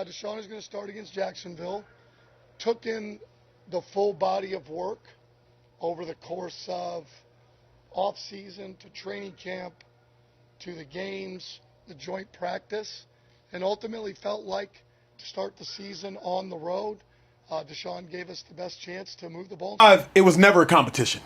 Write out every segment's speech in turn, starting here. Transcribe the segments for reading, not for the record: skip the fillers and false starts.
Deshaun is going to start against Jacksonville. Took in the full body of work over the course of off-season to training camp to the games, the joint practice, and ultimately felt like to start the season on the road, Deshaun gave us the best chance to move the ball. It was never a competition.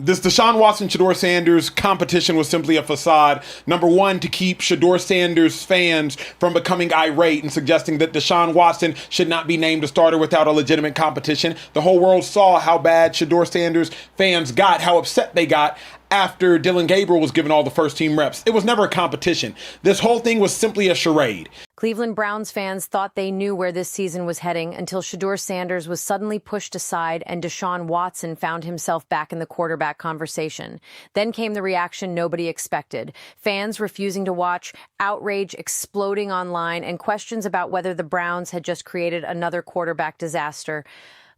This Deshaun Watson, Shedeur Sanders competition was simply a facade. Number one, to keep Shedeur Sanders fans from becoming irate and suggesting that Deshaun Watson should not be named a starter without a legitimate competition. The whole world saw how bad Shedeur Sanders fans got, how upset they got after Dylan Gabriel was given all the first team reps. It was never a competition. This whole thing was simply a charade. Cleveland Browns fans thought they knew where this season was heading until Shedeur Sanders was suddenly pushed aside and Deshaun Watson found himself back in the quarterback conversation. Then came the reaction nobody expected. Fans refusing to watch, outrage exploding online, and questions about whether the Browns had just created another quarterback disaster.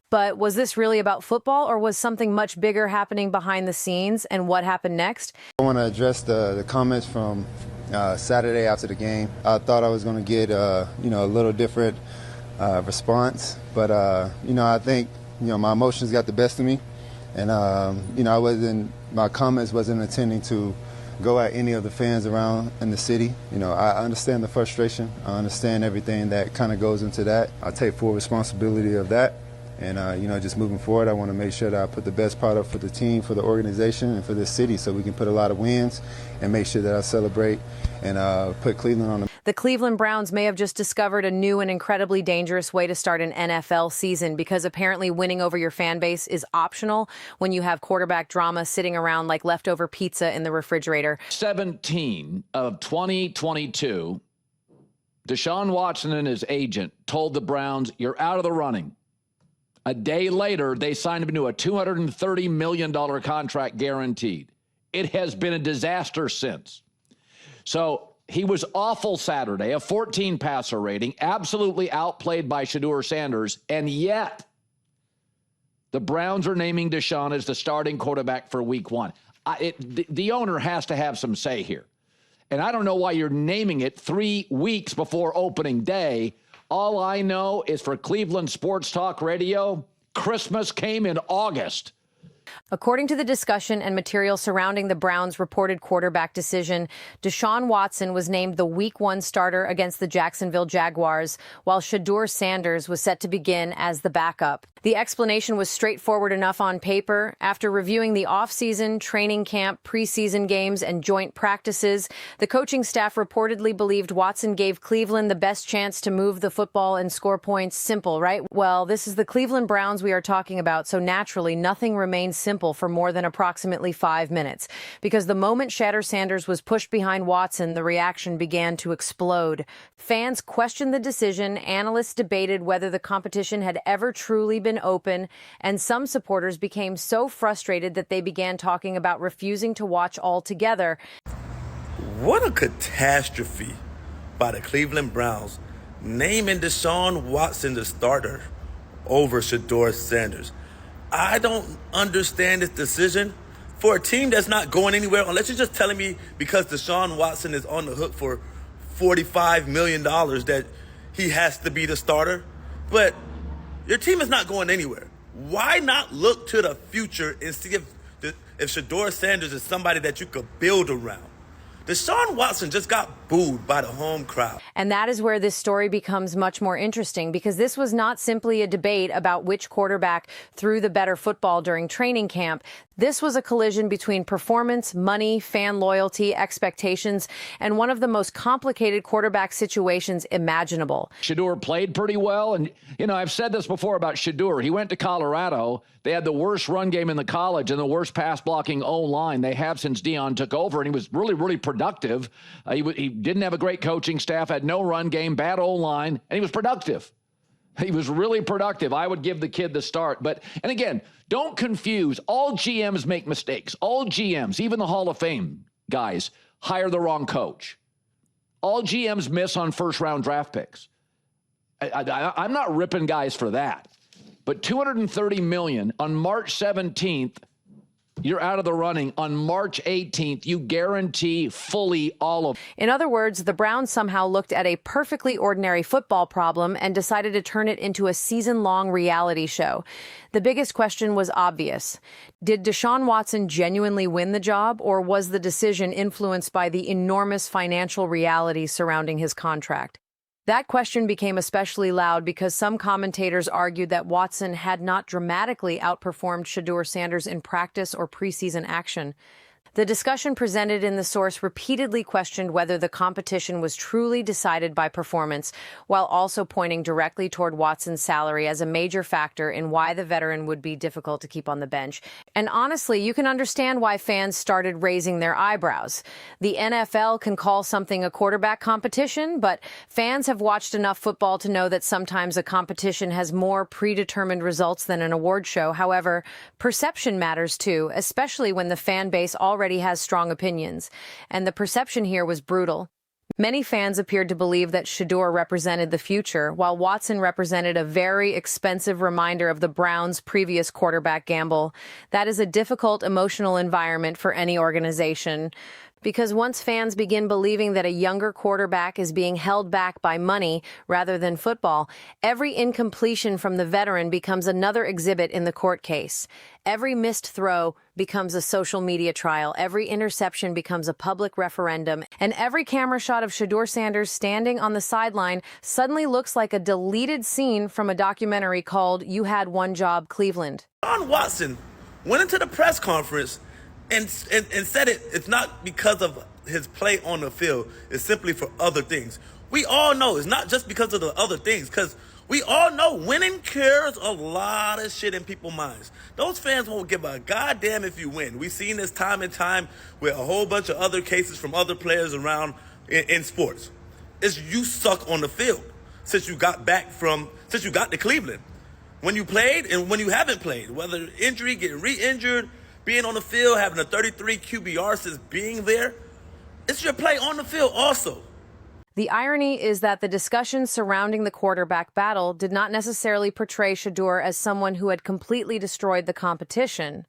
But was this really about football, or was something much bigger happening behind the scenes? And what happened next? I want to address the comments from Saturday after the game. I thought I was going to get a little different response, but I think my emotions got the best of me, and my comments wasn't intending to go at any of the fans around in the city. I understand the frustration. I understand everything that kind of goes into that. I take full responsibility of that. And, just moving forward, I want to make sure that I put the best product for the team, for the organization, and for this city so we can put a lot of wins and make sure that I celebrate and put Cleveland on the... The Cleveland Browns may have just discovered a new and incredibly dangerous way to start an NFL season, because apparently winning over your fan base is optional when you have quarterback drama sitting around like leftover pizza in the refrigerator. 17 of 2022, Deshaun Watson and his agent told the Browns, "You're out of the running." A day later, they signed him to a $230 million contract guaranteed. It has been a disaster since. So he was awful Saturday, a 14 passer rating, absolutely outplayed by Shedeur Sanders, and yet the Browns are naming Deshaun as the starting quarterback for week one. The owner has to have some say here. And I don't know why you're naming it 3 weeks before opening day. All I know is for Cleveland Sports Talk Radio, Christmas came in August. According to the discussion and material surrounding the Browns' reported quarterback decision, Deshaun Watson was named the Week 1 starter against the Jacksonville Jaguars, while Shedeur Sanders was set to begin as the backup. The explanation was straightforward enough on paper. After reviewing the offseason, training camp, preseason games, and joint practices, the coaching staff reportedly believed Watson gave Cleveland the best chance to move the football and score points. Simple, right? Well, this is the Cleveland Browns we are talking about, so naturally nothing remains simple for more than approximately 5 minutes. Because the moment Shedeur Sanders was pushed behind Watson, the reaction began to explode. Fans questioned the decision, analysts debated whether the competition had ever truly been open, and some supporters became so frustrated that they began talking about refusing to watch altogether. What a catastrophe by the Cleveland Browns, naming Deshaun Watson the starter over Shedeur Sanders. I don't understand this decision for a team that's not going anywhere, unless you're just telling me because Deshaun Watson is on the hook for $45 million that he has to be the starter. But your team is not going anywhere. Why not look to the future and see if Shedeur Sanders is somebody that you could build around? Deshaun Watson just got booed by the home crowd. And that is where this story becomes much more interesting, because this was not simply a debate about which quarterback threw the better football during training camp. This was a collision between performance, money, fan loyalty, expectations, and one of the most complicated quarterback situations imaginable. Shedeur played pretty well. And, I've said this before about Shedeur. He went to Colorado. They had the worst run game in the college and the worst pass blocking O-line they have since Deion took over. And he was really, really productive. He didn't have a great coaching staff, had no run game, bad O-line, and he was productive. He was really productive. I would give the kid the start. And again, don't confuse. All GMs make mistakes. All GMs, even the Hall of Fame guys, hire the wrong coach. All GMs miss on first-round draft picks. I'm not ripping guys for that. But $230 million on March 17th, You're out of the running. On March 18th, you guarantee fully all of. In other words, the Browns somehow looked at a perfectly ordinary football problem and decided to turn it into a season-long reality show. The biggest question was obvious. Did Deshaun Watson genuinely win the job, or was the decision influenced by the enormous financial reality surrounding his contract? That question became especially loud because some commentators argued that Watson had not dramatically outperformed Shedeur Sanders in practice or preseason action. The discussion presented in the source repeatedly questioned whether the competition was truly decided by performance, while also pointing directly toward Watson's salary as a major factor in why the veteran would be difficult to keep on the bench. And honestly, you can understand why fans started raising their eyebrows. The NFL can call something a quarterback competition, but fans have watched enough football to know that sometimes a competition has more predetermined results than an award show. However, perception matters too, especially when the fan base already has strong opinions, and the perception here was brutal. Many fans appeared to believe that Shedeur represented the future, while Watson represented a very expensive reminder of the Browns' previous quarterback gamble. That is a difficult emotional environment for any organization, because once fans begin believing that a younger quarterback is being held back by money rather than football, every incompletion from the veteran becomes another exhibit in the court case. Every missed throw becomes a social media trial, every interception becomes a public referendum, and every camera shot of Shedeur Sanders standing on the sideline suddenly looks like a deleted scene from a documentary called You Had One Job, Cleveland. Deshaun Watson went into the press conference and said it's not because of his play on the field. It's simply for other things. We all know it's not just because of the other things, because we all know winning cures a lot of shit in people's minds. Those fans won't give a goddamn if you win. We've seen this time and time with a whole bunch of other cases from other players around in sports. It's you suck on the field since you got to Cleveland. When you played and when you haven't played, whether injury, getting re-injured, being on the field, having a 33 QBR since being there, it's your play on the field also. The irony is that the discussion surrounding the quarterback battle did not necessarily portray Shedeur as someone who had completely destroyed the competition.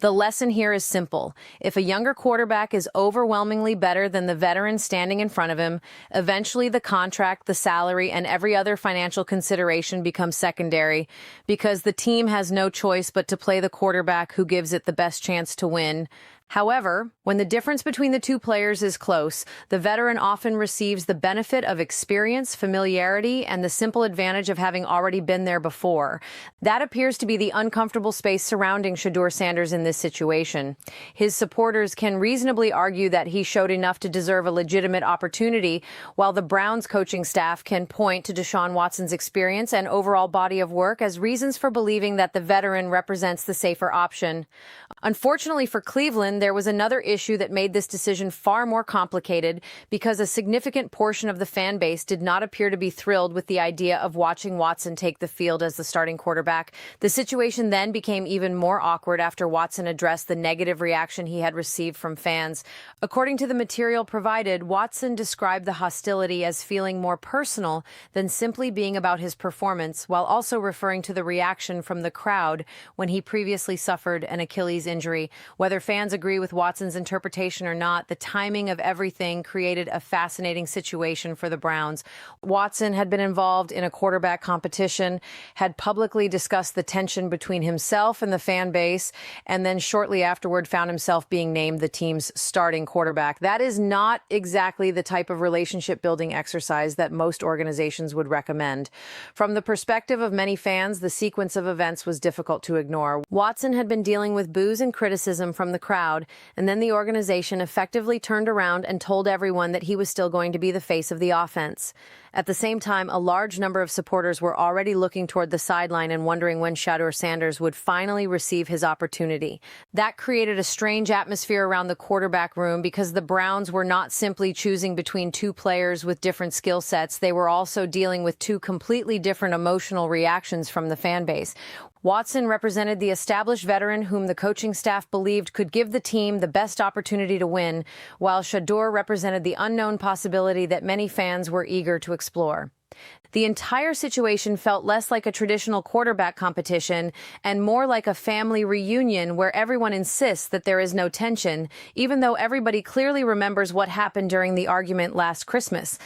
The lesson here is simple. If a younger quarterback is overwhelmingly better than the veteran standing in front of him, eventually the contract, the salary, and every other financial consideration becomes secondary, because the team has no choice but to play the quarterback who gives it the best chance to win. However, when the difference between the two players is close, the veteran often receives the benefit of experience, familiarity, and the simple advantage of having already been there before. That appears to be the uncomfortable space surrounding Shedeur Sanders in this situation. His supporters can reasonably argue that he showed enough to deserve a legitimate opportunity, while the Browns coaching staff can point to Deshaun Watson's experience and overall body of work as reasons for believing that the veteran represents the safer option. Unfortunately for Cleveland, there was another issue that made this decision far more complicated, because a significant portion of the fan base did not appear to be thrilled with the idea of watching Watson take the field as the starting quarterback. The situation then became even more awkward after Watson addressed the negative reaction he had received from fans. According to the material provided, Watson described the hostility as feeling more personal than simply being about his performance, while also referring to the reaction from the crowd when he previously suffered an Achilles injury. Whether fans agree with Watson's interpretation or not, the timing of everything created a fascinating situation for the Browns. Watson had been involved in a quarterback competition, had publicly discussed the tension between himself and the fan base, and then shortly afterward found himself being named the team's starting quarterback. That is not exactly the type of relationship-building exercise that most organizations would recommend. From the perspective of many fans, the sequence of events was difficult to ignore. Watson had been dealing with boos and criticism from the crowd, and then the organization effectively turned around and told everyone that he was still going to be the face of the offense. At the same time, a large number of supporters were already looking toward the sideline and wondering when Shedeur Sanders would finally receive his opportunity. That created a strange atmosphere around the quarterback room, because the Browns were not simply choosing between two players with different skill sets. They were also dealing with two completely different emotional reactions from the fan base. Watson represented the established veteran whom the coaching staff believed could give the team the best opportunity to win, while Shedeur represented the unknown possibility that many fans were eager to explore. The entire situation felt less like a traditional quarterback competition and more like a family reunion where everyone insists that there is no tension, even though everybody clearly remembers what happened during the argument last Christmas.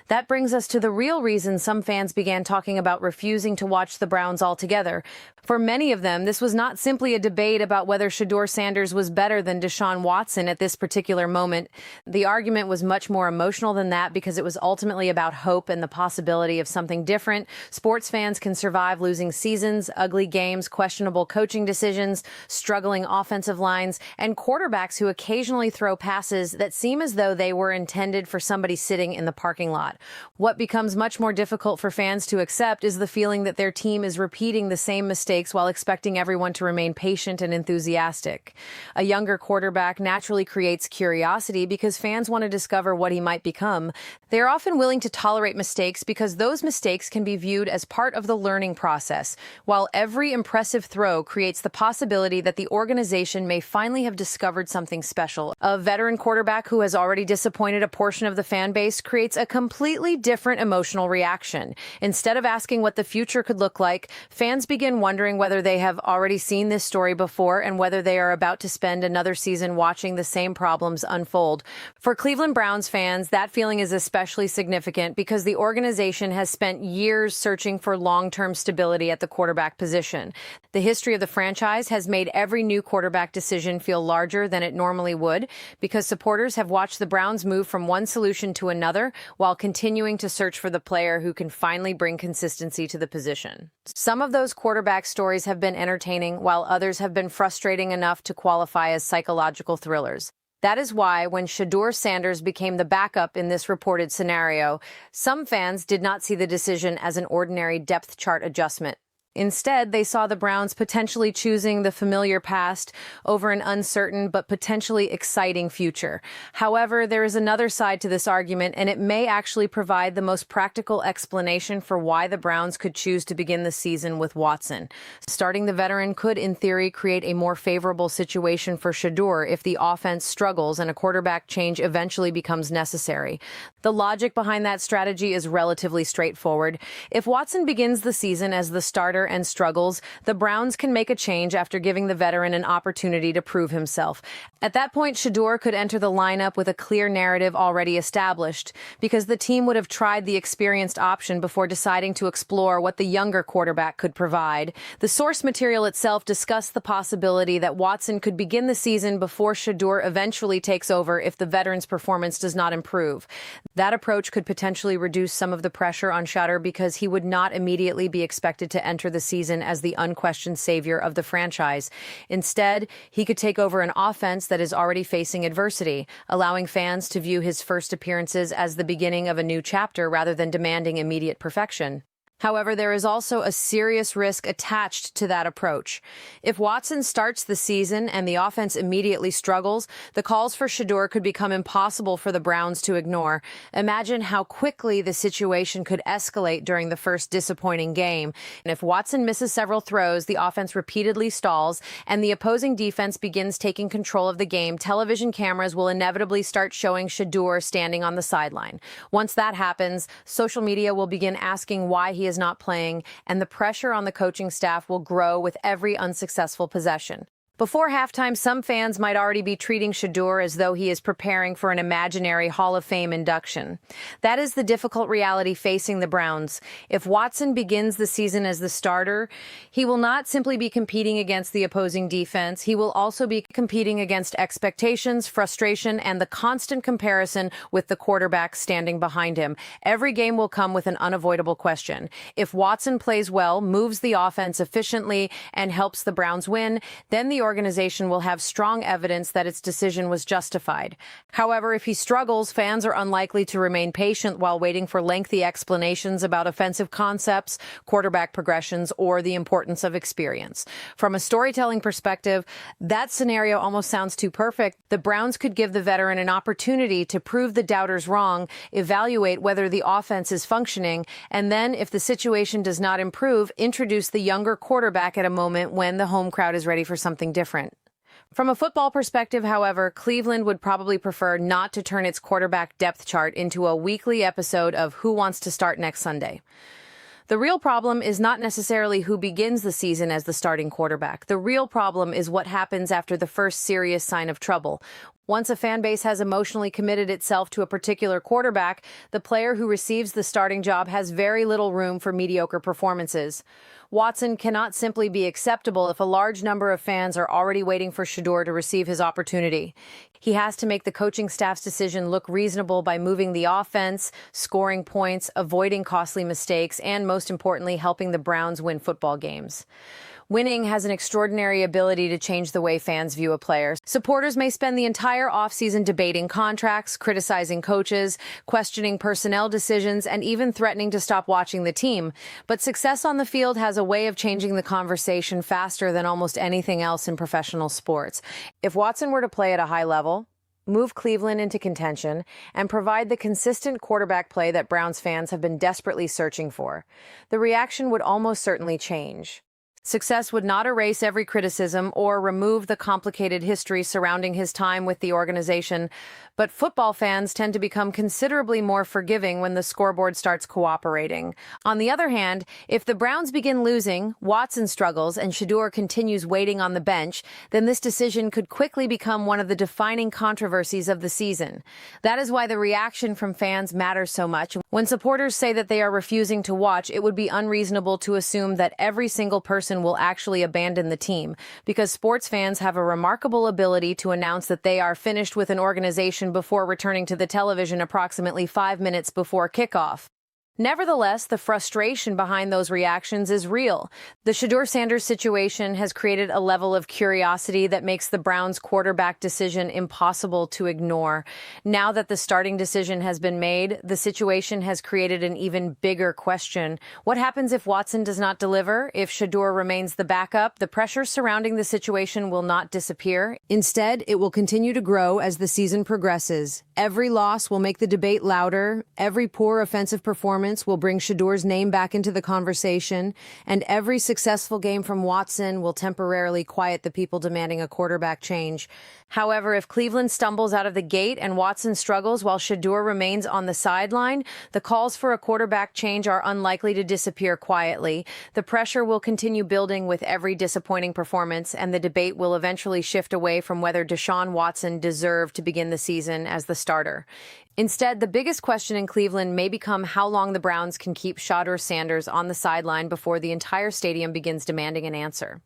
That brings us to the real reason some fans began talking about refusing to watch the Browns altogether. For many of them, this was not simply a debate about whether Shedeur Sanders was better than Deshaun Watson at this particular moment. The argument was much more emotional than that because it was ultimately about hope and the possibility of something different. Sports fans can survive losing seasons, ugly games, questionable coaching decisions, struggling offensive lines, and quarterbacks who occasionally throw passes that seem as though they were intended for somebody sitting in the parking lot. What becomes much more difficult for fans to accept is the feeling that their team is repeating the same mistakes while expecting everyone to remain patient and enthusiastic. A younger quarterback naturally creates curiosity because fans want to discover what he might become. They are often willing to tolerate mistakes because those mistakes can be viewed as part of the learning process, while every impressive throw creates the possibility that the organization may finally have discovered something special. A veteran quarterback who has already disappointed a portion of the fan base creates a completely different emotional reaction. Instead of asking what the future could look like, fans begin wondering whether they have already seen this story before and whether they are about to spend another season watching the same problems unfold. For Cleveland Browns fans, that feeling is especially significant because the organization has spent years searching for long-term stability at the quarterback position. The history of the franchise has made every new quarterback decision feel larger than it normally would because supporters have watched the Browns move from one solution to another while continuing to search for the player who can finally bring consistency to the position. Some of those quarterback stories have been entertaining, while others have been frustrating enough to qualify as psychological thrillers. That is why, when Shedeur Sanders became the backup in this reported scenario, some fans did not see the decision as an ordinary depth chart adjustment. Instead, they saw the Browns potentially choosing the familiar past over an uncertain but potentially exciting future. However, there is another side to this argument, and it may actually provide the most practical explanation for why the Browns could choose to begin the season with Watson. Starting the veteran could, in theory, create a more favorable situation for Shedeur if the offense struggles and a quarterback change eventually becomes necessary. The logic behind that strategy is relatively straightforward. If Watson begins the season as the starter and struggles, the Browns can make a change after giving the veteran an opportunity to prove himself. At that point, Shedeur could enter the lineup with a clear narrative already established, because the team would have tried the experienced option before deciding to explore what the younger quarterback could provide. The source material itself discussed the possibility that Watson could begin the season before Shedeur eventually takes over if the veteran's performance does not improve. That approach could potentially reduce some of the pressure on Shedeur because he would not immediately be expected to enter the season as the unquestioned savior of the franchise. Instead, he could take over an offense that is already facing adversity, allowing fans to view his first appearances as the beginning of a new chapter rather than demanding immediate perfection. However, there is also a serious risk attached to that approach. If Watson starts the season and the offense immediately struggles, the calls for Shedeur could become impossible for the Browns to ignore. Imagine how quickly the situation could escalate during the first disappointing game. And if Watson misses several throws, the offense repeatedly stalls, and the opposing defense begins taking control of the game, television cameras will inevitably start showing Shedeur standing on the sideline. Once that happens, social media will begin asking why he is not playing, and the pressure on the coaching staff will grow with every unsuccessful possession. Before halftime, some fans might already be treating Shedeur as though he is preparing for an imaginary Hall of Fame induction. That is the difficult reality facing the Browns. If Watson begins the season as the starter, he will not simply be competing against the opposing defense. He will also be competing against expectations, frustration, and the constant comparison with the quarterback standing behind him. Every game will come with an unavoidable question. If Watson plays well, moves the offense efficiently, and helps the Browns win, then the organization will have strong evidence that its decision was justified. However, if he struggles, fans are unlikely to remain patient while waiting for lengthy explanations about offensive concepts, quarterback progressions, or the importance of experience. From a storytelling perspective, that scenario almost sounds too perfect. The Browns could give the veteran an opportunity to prove the doubters wrong, evaluate whether the offense is functioning, and then, if the situation does not improve, introduce the younger quarterback at a moment when the home crowd is ready for something different. From a football perspective, however, Cleveland would probably prefer not to turn its quarterback depth chart into a weekly episode of Who Wants to Start Next Sunday. The real problem is not necessarily who begins the season as the starting quarterback. The real problem is what happens after the first serious sign of trouble. Once a fan base has emotionally committed itself to a particular quarterback, the player who receives the starting job has very little room for mediocre performances. Watson cannot simply be acceptable if a large number of fans are already waiting for Shedeur to receive his opportunity. He has to make the coaching staff's decision look reasonable by moving the offense, scoring points, avoiding costly mistakes, and most importantly, helping the Browns win football games. Winning has an extraordinary ability to change the way fans view a player. Supporters may spend the entire offseason debating contracts, criticizing coaches, questioning personnel decisions, and even threatening to stop watching the team. But success on the field has a way of changing the conversation faster than almost anything else in professional sports. If Watson were to play at a high level, move Cleveland into contention, and provide the consistent quarterback play that Browns fans have been desperately searching for, the reaction would almost certainly change. Success would not erase every criticism or remove the complicated history surrounding his time with the organization, but football fans tend to become considerably more forgiving when the scoreboard starts cooperating. On the other hand, if the Browns begin losing, Watson struggles, and Shedeur continues waiting on the bench, then this decision could quickly become one of the defining controversies of the season. That is why the reaction from fans matters so much. When supporters say that they are refusing to watch, it would be unreasonable to assume that every single person will actually abandon the team, because sports fans have a remarkable ability to announce that they are finished with an organization before returning to the television approximately 5 minutes before kickoff. Nevertheless, the frustration behind those reactions is real. The Shedeur Sanders situation has created a level of curiosity that makes the Browns' quarterback decision impossible to ignore. Now that the starting decision has been made, the situation has created an even bigger question. What happens if Watson does not deliver? If Shedeur remains the backup, the pressure surrounding the situation will not disappear. Instead, it will continue to grow as the season progresses. Every loss will make the debate louder. Every poor offensive performance will bring Shedeur's name back into the conversation, and every successful game from Watson will temporarily quiet the people demanding a quarterback change. However, if Cleveland stumbles out of the gate and Watson struggles while Shedeur remains on the sideline, the calls for a quarterback change are unlikely to disappear quietly. The pressure will continue building with every disappointing performance, and the debate will eventually shift away from whether Deshaun Watson deserved to begin the season as the starter. Instead, the biggest question in Cleveland may become how long the Browns can keep Shedeur Sanders on the sideline before the entire stadium begins demanding an answer.